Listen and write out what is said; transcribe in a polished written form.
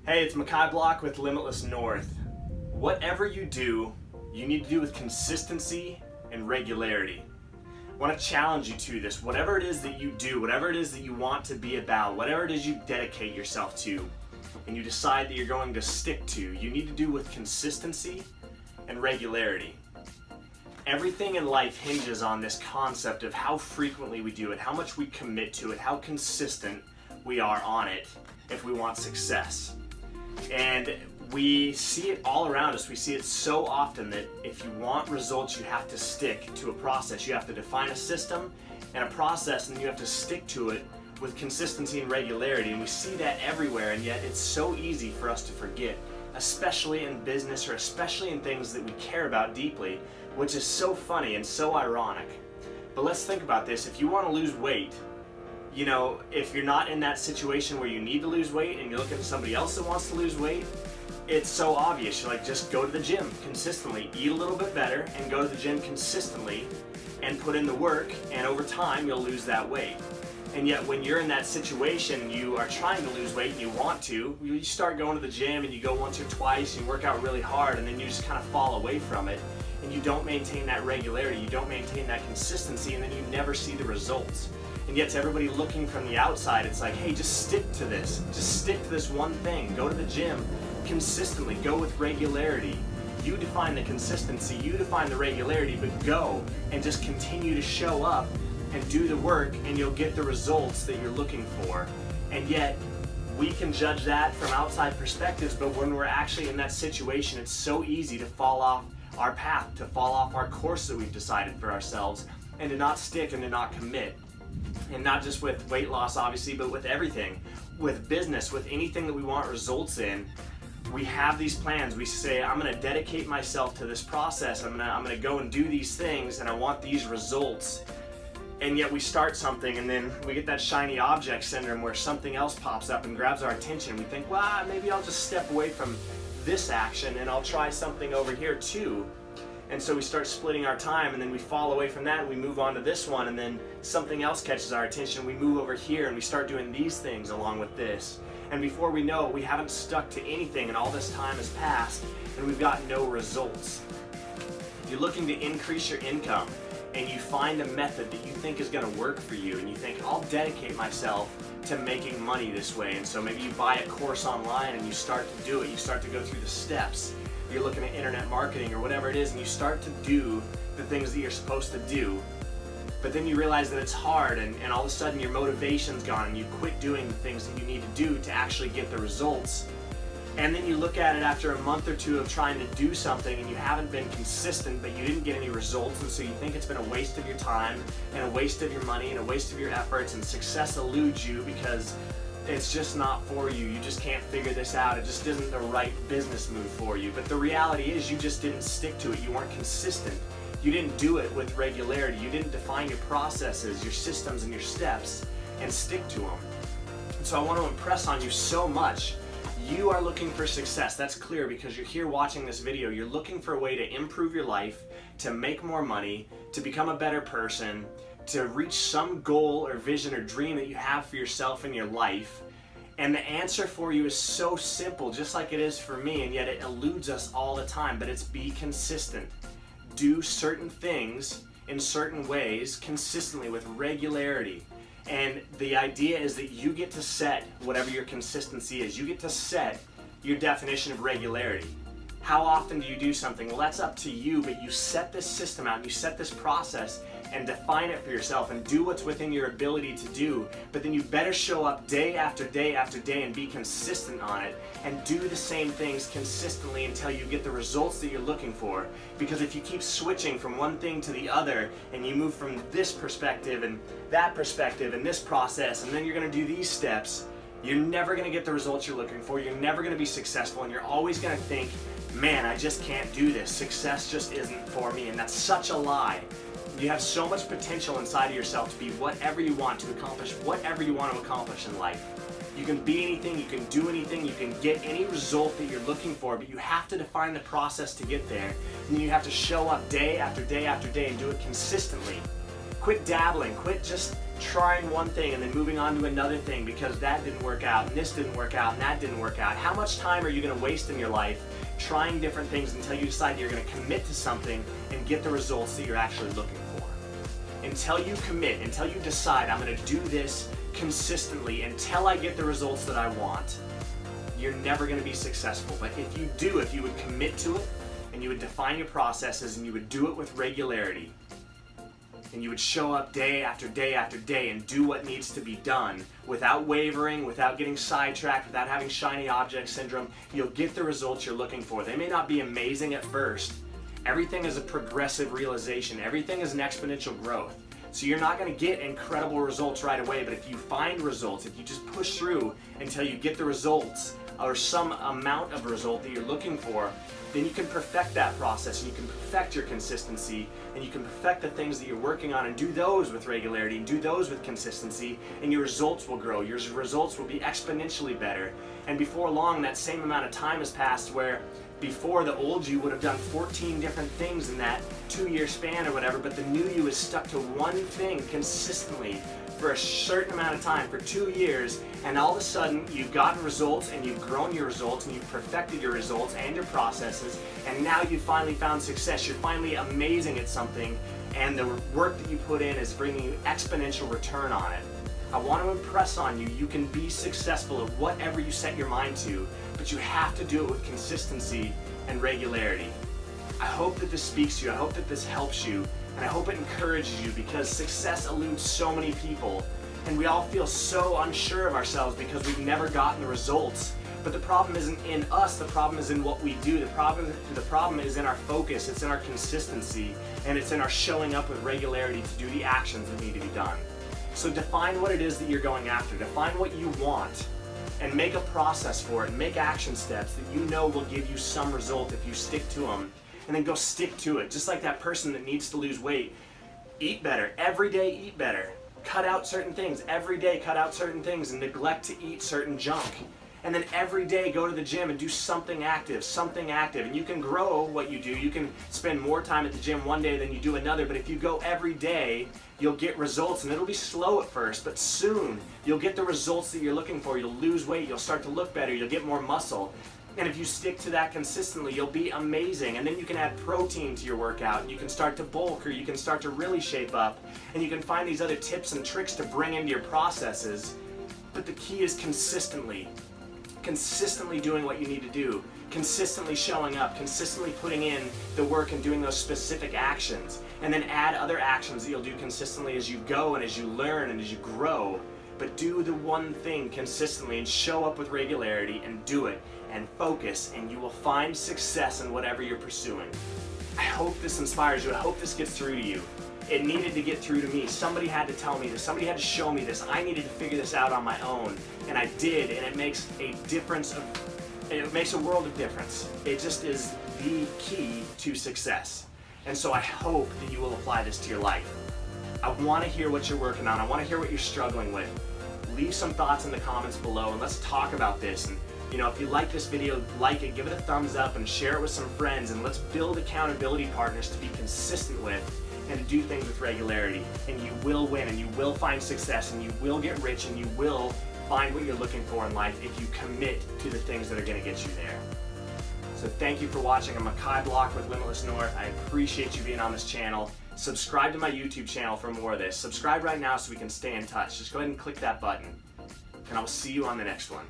Hey, it's Makai Block with Limitless North. Whatever you do, you need to do with consistency and regularity. I want to challenge you to this. Whatever it is that you do, whatever it is that you want to be about, whatever it is you dedicate yourself to, and you decide that you're going to stick to, you need to do with consistency and regularity. Everything in life hinges on this concept of how frequently we do it, how much we commit to it, how consistent we are on it if we want success. And we see it all around us. We see it so often that if you want results, you have to stick to a process. You have to define a system and a process, and you have to stick to it with consistency and regularity. And we see that everywhere, and yet it's so easy for us to forget, especially in business or especially in things that we care about deeply, which is so funny and so ironic. But let's think about this. If you want to lose weight, you know, if you're not in that situation where you need to lose weight and you're looking at somebody else that wants to lose weight, it's so obvious. You're like, just go to the gym consistently, eat a little bit better, and go to the gym consistently and put in the work, and over time you'll lose that weight. And yet when you're in that situation, you are trying to lose weight and you want to, you start going to the gym and you go once or twice, you work out really hard, and then you just kind of fall away from it, and you don't maintain that regularity, you don't maintain that consistency, and then you never see the results. And yet to everybody looking from the outside, it's like, hey, just stick to this. Just stick to this one thing. Go to the gym consistently. Go with regularity. You define the consistency, you define the regularity, but go and just continue to show up and do the work, and you'll get the results that you're looking for. And yet, we can judge that from outside perspectives, but when we're actually in that situation, it's so easy to fall off our path, to fall off our course that we've decided for ourselves, and to not stick and to not commit. And not just with weight loss, obviously, but with everything. With business, with anything that we want results in, we have these plans. We say, I'm going to dedicate myself to this process. I'm going to go and do these things, and I want these results. And yet we start something, and then we get that shiny object syndrome where something else pops up and grabs our attention. We think, well, maybe I'll just step away from this action and I'll try something over here too. And so we start splitting our time, and then we fall away from that and we move on to this one, and then something else catches our attention. We move over here and we start doing these things along with this. And before we know it, we haven't stuck to anything, and all this time has passed and we've got no results. If you're looking to increase your income and you find a method that you think is going to work for you, and you think, I'll dedicate myself to making money this way, and so maybe you buy a course online and you start to do it, you start to go through the steps. You're looking at internet marketing or whatever it is, and you start to do the things that you're supposed to do, but then you realize that it's hard, and all of a sudden your motivation's gone and you quit doing the things that you need to do to actually get the results. And then you look at it after a month or two of trying to do something, and you haven't been consistent, but you didn't get any results, and so you think it's been a waste of your time and a waste of your money and a waste of your efforts, and success eludes you because it's just not for you. You just can't figure this out. It just isn't the right business move for you. But the reality is you just didn't stick to it. You weren't consistent. You didn't do it with regularity. You didn't define your processes, your systems, and your steps and stick to them. And so I want to impress on you so much. You are looking for success. That's clear because you're here watching this video. You're looking for a way to improve your life, to make more money, to become a better person, to reach some goal or vision or dream that you have for yourself in your life. And the answer for you is so simple, just like it is for me, and yet it eludes us all the time, but it's be consistent. Do certain things in certain ways consistently with regularity. And the idea is that you get to set whatever your consistency is. You get to set your definition of regularity. How often do you do something? Well, that's up to you, but you set this system out, and you set this process and define it for yourself and do what's within your ability to do. But then you better show up day after day after day and be consistent on it and do the same things consistently until you get the results that you're looking for. Because if you keep switching from one thing to the other, and you move from this perspective and that perspective and this process, and then you're going to do these steps, you're never going to get the results you're looking for. You're never going to be successful, and you're always going to think, man, I just can't do this. Success just isn't for me. And that's such a lie. You have so much potential inside of yourself to be whatever you want, to accomplish whatever you want to accomplish in life. You can be anything, you can do anything, you can get any result that you're looking for, but you have to define the process to get there. And then you have to show up day after day after day and do it consistently. Quit dabbling, quit just trying one thing and then moving on to another thing because that didn't work out and this didn't work out and that didn't work out. How much time are you going to waste in your life trying different things until you decide you're going to commit to something and get the results that you're actually looking for? Until you commit, until you decide I'm going to do this consistently until I get the results that I want, you're never going to be successful. But if you would commit to it and you would define your processes and you would do it with regularity and you would show up day after day after day and do what needs to be done without wavering, without getting sidetracked, without having shiny object syndrome, you'll get the results you're looking for. They may not be amazing at first. Everything is a progressive realization. Everything is an exponential growth. So you're not going to get incredible results right away, but if you find results, if you just push through until you get the results or some amount of result that you're looking for, then you can perfect that process and you can perfect your consistency and you can perfect the things that you're working on and do those with regularity and do those with consistency, and your results will grow. Your results will be exponentially better. And before long, that same amount of time has passed where before the old you would have done 14 different things in that 2-year span or whatever, but the new you is stuck to one thing consistently for a certain amount of time, for 2 years, and all of a sudden you've gotten results and you've grown your results and you've perfected your results and your processes, and now you've finally found success. You're finally amazing at something, and the work that you put in is bringing you exponential return on it. I want to impress on you, you can be successful at whatever you set your mind to, but you have to do it with consistency and regularity. I hope that this speaks to you, I hope that this helps you, and I hope it encourages you, because success eludes so many people, and we all feel so unsure of ourselves because we've never gotten the results. But the problem isn't in us, the problem is in what we do. The problem is in our focus, it's in our consistency, and it's in our showing up with regularity to do the actions that need to be done. So define what it is that you're going after, define what you want, and make a process for it, and make action steps that you know will give you some result if you stick to them, and then go stick to it. Just like that person that needs to lose weight, eat better, every day eat better. Cut out certain things, every day cut out certain things and neglect to eat certain junk. And then every day go to the gym and do something active, and you can grow what you do. You can spend more time at the gym one day than you do another, but if you go every day, you'll get results, and it'll be slow at first, but soon you'll get the results that you're looking for. You'll lose weight, you'll start to look better, you'll get more muscle. And if you stick to that consistently, you'll be amazing. And then you can add protein to your workout, and you can start to bulk, or you can start to really shape up, and you can find these other tips and tricks to bring into your processes. But the key is consistently doing what you need to do, consistently showing up, consistently putting in the work and doing those specific actions, and then add other actions that you'll do consistently as you go and as you learn and as you grow. But do the one thing consistently and show up with regularity and do it and focus, and you will find success in whatever you're pursuing. I hope this inspires you. I hope this gets through to you. It needed to get through to me. Somebody had to tell me this. Somebody had to show me this. I needed to figure this out on my own, and I did, and it makes a difference. It makes a world of difference. It just is the key to success. And so I hope that you will apply this to your life. I want to hear what you're working on. I want to hear what you're struggling with. Leave some thoughts in the comments below, and let's talk about this. And if you like this video, like it, give it a thumbs up, and share it with some friends, and let's build accountability partners to be consistent with and to do things with regularity. And you will win, and you will find success, and you will get rich, and you will find what you're looking for in life if you commit to the things that are going to get you there. So thank you for watching. I'm Kai Block with Limitless North. I appreciate you being on this channel. Subscribe to my YouTube channel for more of this. Subscribe right now so we can stay in touch. Just go ahead and click that button, and I'll see you on the next one.